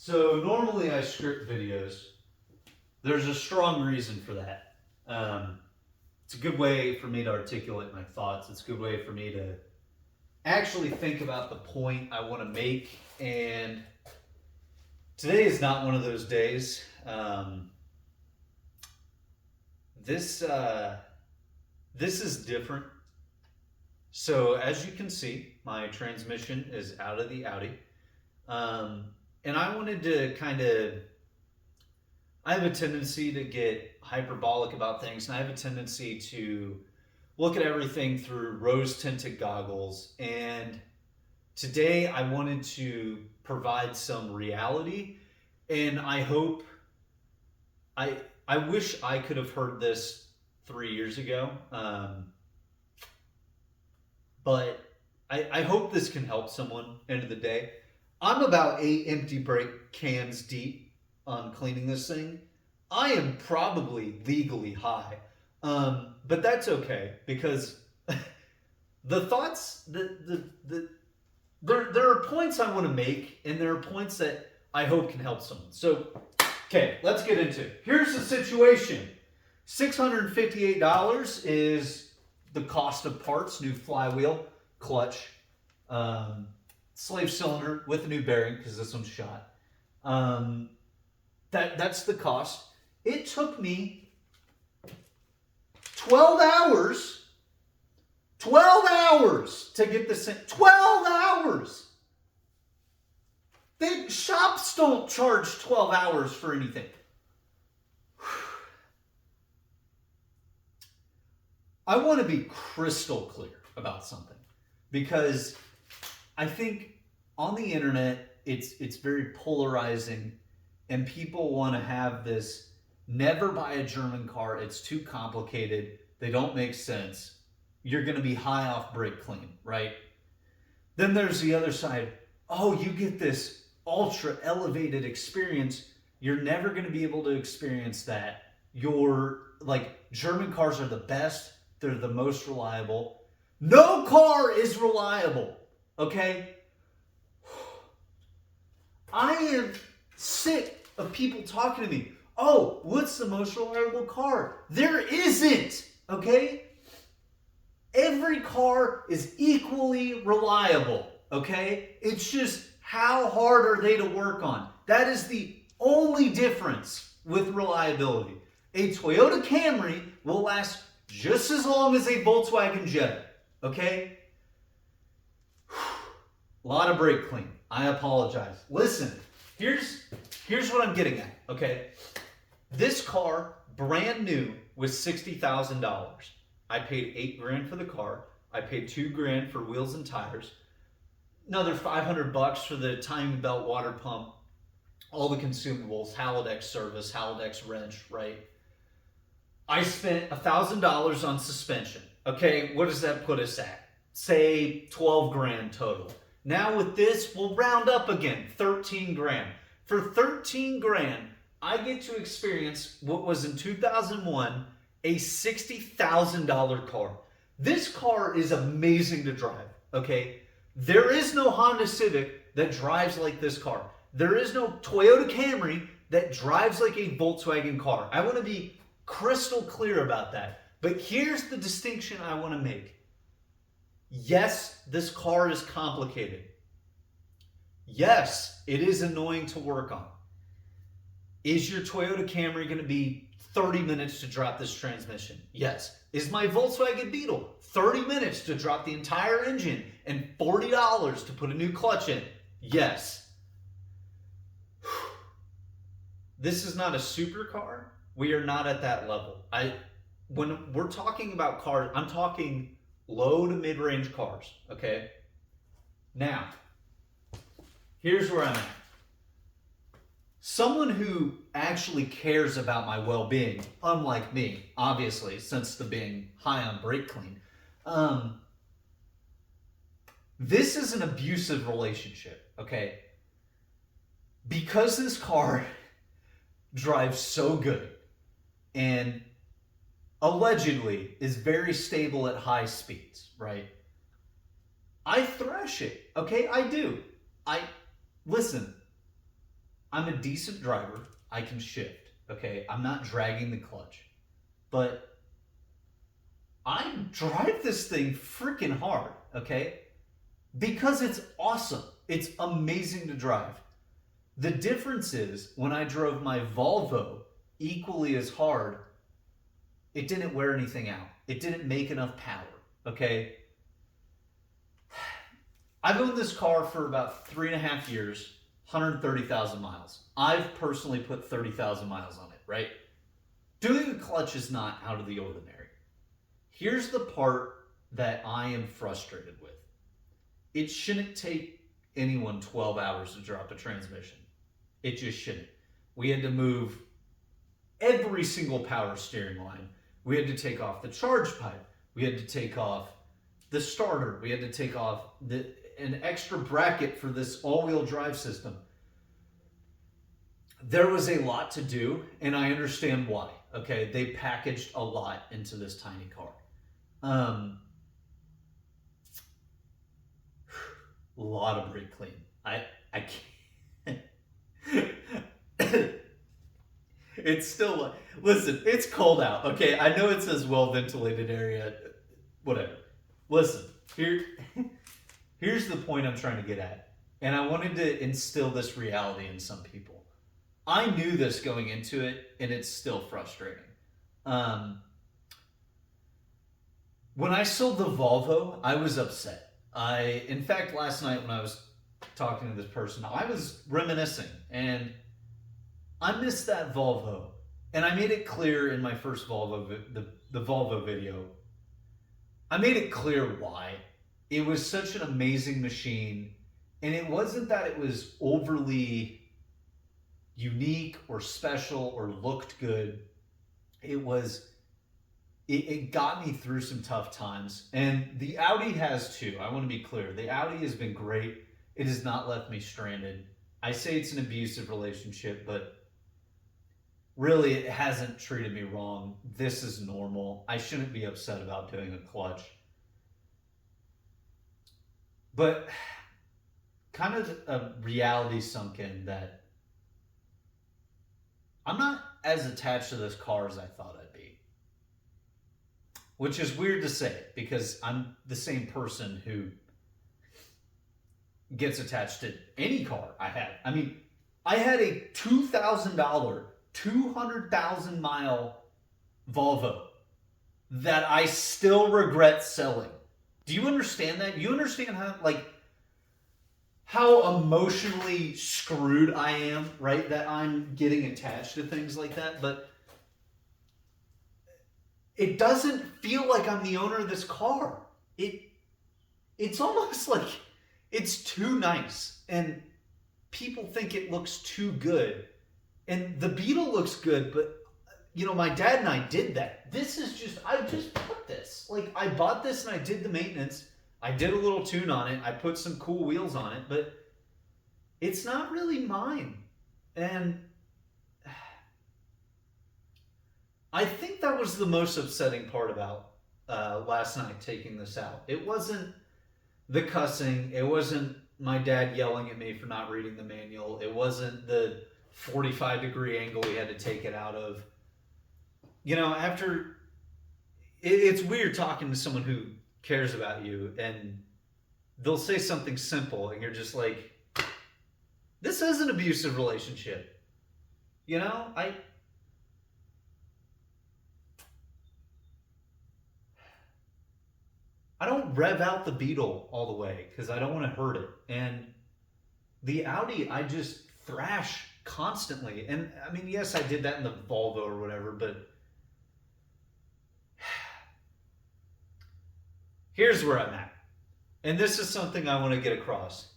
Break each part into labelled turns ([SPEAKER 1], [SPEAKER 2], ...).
[SPEAKER 1] So normally I script videos. There's a strong reason for that. It's a good way for me to articulate my thoughts. It's a good way for me to actually think about the point I want to make. And today is not one of those days. This is different. So as you can see, my transmission is out of the Audi. And I wanted to I have a tendency to get hyperbolic about things, and I have a tendency to look at everything through rose-tinted goggles. And today I wanted to provide some reality, and I hope, I wish I could have heard this 3 years ago, but I hope this can help someone end of the day. I'm about 8 empty brake cans deep on cleaning this thing. I am probably legally high, but that's okay because the thoughts, there are points I want to make, and there are points that I hope can help someone. So, okay, let's get into it. Here's the situation. $658 is the cost of parts: new flywheel, clutch, slave cylinder with a new bearing because this one's shot. That's the cost. It took me 12 hours to get this in. 12 hours. Shops don't charge 12 hours for anything. I want to be crystal clear about something because I think on the internet it's very polarizing, and people want to have this: never buy a German car, it's too complicated, they don't make sense, you're going to be high off brake clean, right? Then there's the other side: oh, you get this ultra elevated experience, you're never going to be able to experience that. German cars are the best, they're the most reliable. No car is reliable, okay? I am sick of people talking to me. Oh, what's the most reliable car? There isn't, okay? Every car is equally reliable, okay? It's just how hard are they to work on? That is the only difference with reliability. A Toyota Camry will last just as long as a Volkswagen Jetta, okay? A lot of brake clean. I apologize. Listen, here's what I'm getting at, okay? This car, brand new, was $60,000. I paid $8,000 for the car. I paid $2,000 for wheels and tires. Another $500 for the timing belt, water pump, all the consumables, Halodex service, Halodex wrench, right? I spent $1,000 on suspension. Okay, what does that put us at? Say $12,000 total. Now with this, we'll round up again, $13,000. For $13,000, I get to experience what was in 2001 a $60,000 car. This car is amazing to drive, okay? There is no Honda Civic that drives like this car. There is no Toyota Camry that drives like a Volkswagen car. I want to be crystal clear about that. But here's the distinction I want to make. Yes, this car is complicated. Yes, it is annoying to work on. Is your Toyota Camry going to be 30 minutes to drop this transmission? Yes. Is my Volkswagen Beetle 30 minutes to drop the entire engine and $40 to put a new clutch in? Yes. This is not a supercar. We are not at that level. When we're talking about cars, I'm talking low to mid-range cars, okay? Now, here's where I'm at. Someone who actually cares about my well-being, unlike me, obviously, since the being high on brake clean, this is an abusive relationship, okay? Because this car drives so good and allegedly is very stable at high speeds, right? I thrash it, okay? I do. Listen, I'm a decent driver. I can shift, okay? I'm not dragging the clutch. But I drive this thing freaking hard, okay? Because it's awesome. It's amazing to drive. The difference is when I drove my Volvo equally as hard, it didn't wear anything out. It didn't make enough power, okay? I've owned this car for about 3.5 years, 130,000 miles. I've personally put 30,000 miles on it, right? Doing a clutch is not out of the ordinary. Here's the part that I am frustrated with. It shouldn't take anyone 12 hours to drop a transmission. It just shouldn't. We had to move every single power steering line. We had to take off the charge pipe. We had to take off the starter. We had to take off an extra bracket for this all-wheel drive system. There was a lot to do, and I understand why. Okay, they packaged a lot into this tiny car. A lot of brake clean. I can't. It's still, listen, it's cold out. Okay, I know it says well-ventilated area, whatever. Listen, here's the point I'm trying to get at. And I wanted to instill this reality in some people. I knew this going into it, and it's still frustrating. When I sold the Volvo, I was upset. In fact, last night when I was talking to this person, I was reminiscing, and I missed that Volvo. And I made it clear in my first Volvo, the Volvo video, I made it clear why. It was such an amazing machine, and it wasn't that it was overly unique or special or looked good. It got me through some tough times, and the Audi has too. I want to be clear. The Audi has been great. It has not left me stranded. I say it's an abusive relationship, but really it hasn't treated me wrong. This is normal. I shouldn't be upset about doing a clutch. But kind of a reality sunk in that I'm not as attached to this car as I thought I'd be. Which is weird to say because I'm the same person who gets attached to any car I have. I mean, I had a $2,000, 200,000 mile Volvo that I still regret selling. Do you understand that? You understand how emotionally screwed I am, right? That I'm getting attached to things like that, but it doesn't feel like I'm the owner of this car. It's almost like it's too nice, and people think it looks too good. And the Beetle looks good, but you know, my dad and I did that. This is just, I just put this. Like, I bought this and I did the maintenance. I did a little tune on it. I put some cool wheels on it, but it's not really mine. And I think that was the most upsetting part about last night taking this out. It wasn't the cussing. It wasn't my dad yelling at me for not reading the manual. It wasn't the 45-degree angle we had to take it out of. You know, it's weird talking to someone who cares about you and they'll say something simple and you're just like, this is an abusive relationship. You know, I don't rev out the Beetle all the way because I don't want to hurt it. And the Audi, I just thrash constantly. And I mean, yes, I did that in the Volvo or whatever, but here's where I'm at. And this is something I want to get across.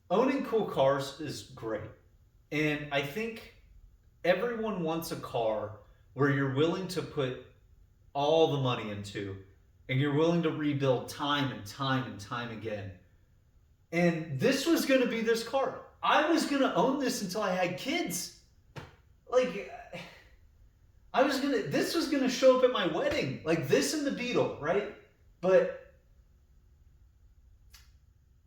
[SPEAKER 1] Owning cool cars is great. And I think everyone wants a car where you're willing to put all the money into and you're willing to rebuild time and time and time again. And this was going to be this car. I was going to own this until I had kids. Like, this was going to show up at my wedding. Like this and the Beetle, right? But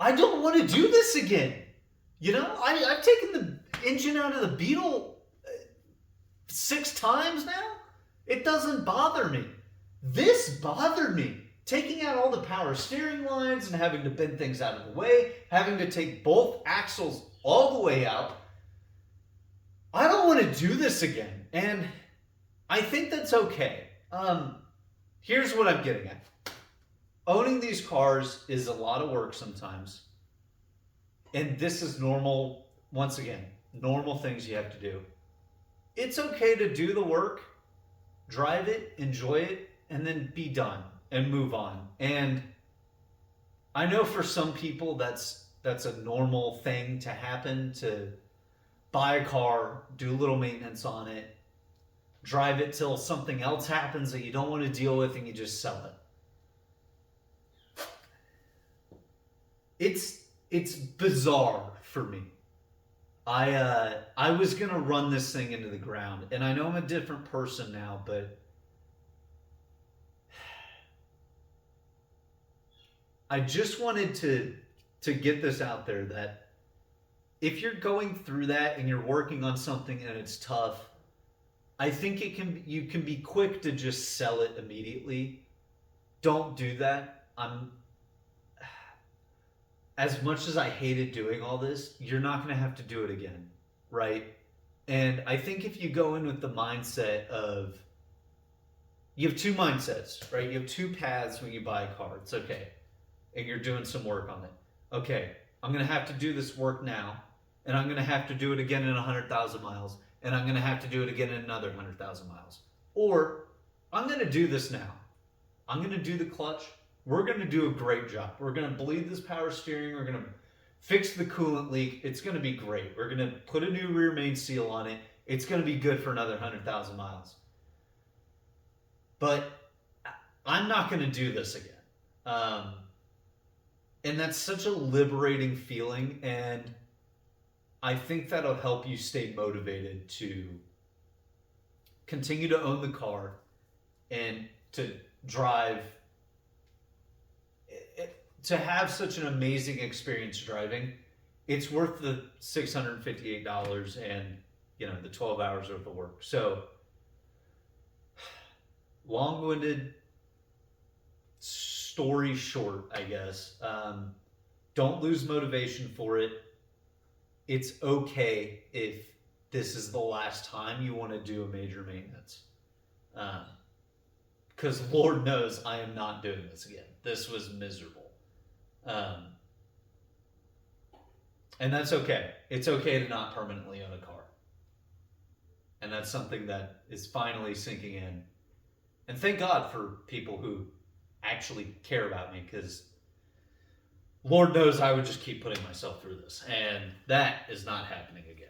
[SPEAKER 1] I don't want to do this again. You know, I've taken engine out of the Beetle 6 times now. It doesn't bother me. This bothered me. Taking out all the power steering lines and having to bend things out of the way, having to take both axles all the way out. I don't want to do this again. And I think that's okay. Here's what I'm getting at. Owning these cars is a lot of work sometimes. And this is normal, once again, normal things you have to do. It's okay to do the work, drive it, enjoy it, and then be done and move on. And I know for some people that's a normal thing to happen, to buy a car, do a little maintenance on it, drive it till something else happens that you don't want to deal with, and you just sell it. It's bizarre for me. I was gonna run this thing into the ground, and I know I'm a different person now, but I just wanted to get this out there that if you're going through that and you're working on something and it's tough, I think you can be quick to just sell it immediately. Don't do that. As much as I hated doing all this, you're not going to have to do it again, right? And I think if you go in with the mindset of, you have 2 mindsets, right? You have 2 paths when you buy a car. It's okay. And you're doing some work on it. Okay, I'm going to have to do this work now, and I'm going to have to do it again in 100,000 miles, and I'm going to have to do it again in another 100,000 miles. Or I'm going to do this now. I'm going to do the clutch. We're going to do a great job. We're going to bleed this power steering. We're going to fix the coolant leak. It's going to be great. We're going to put a new rear main seal on it. It's going to be good for another 100,000 miles. But I'm not going to do this again. And that's such a liberating feeling. And I think that'll help you stay motivated to continue to own the car and to drive, to have such an amazing experience driving. It's worth the $658 and, the 12 hours worth of work. So, long-winded story short, I guess. Don't lose motivation for it. It's okay if this is the last time you want to do a major maintenance. Because Lord knows I am not doing this again. This was miserable. And that's okay. It's okay to not permanently own a car. And that's something that is finally sinking in. And thank God for people who actually care about me, because Lord knows I would just keep putting myself through this. And that is not happening again.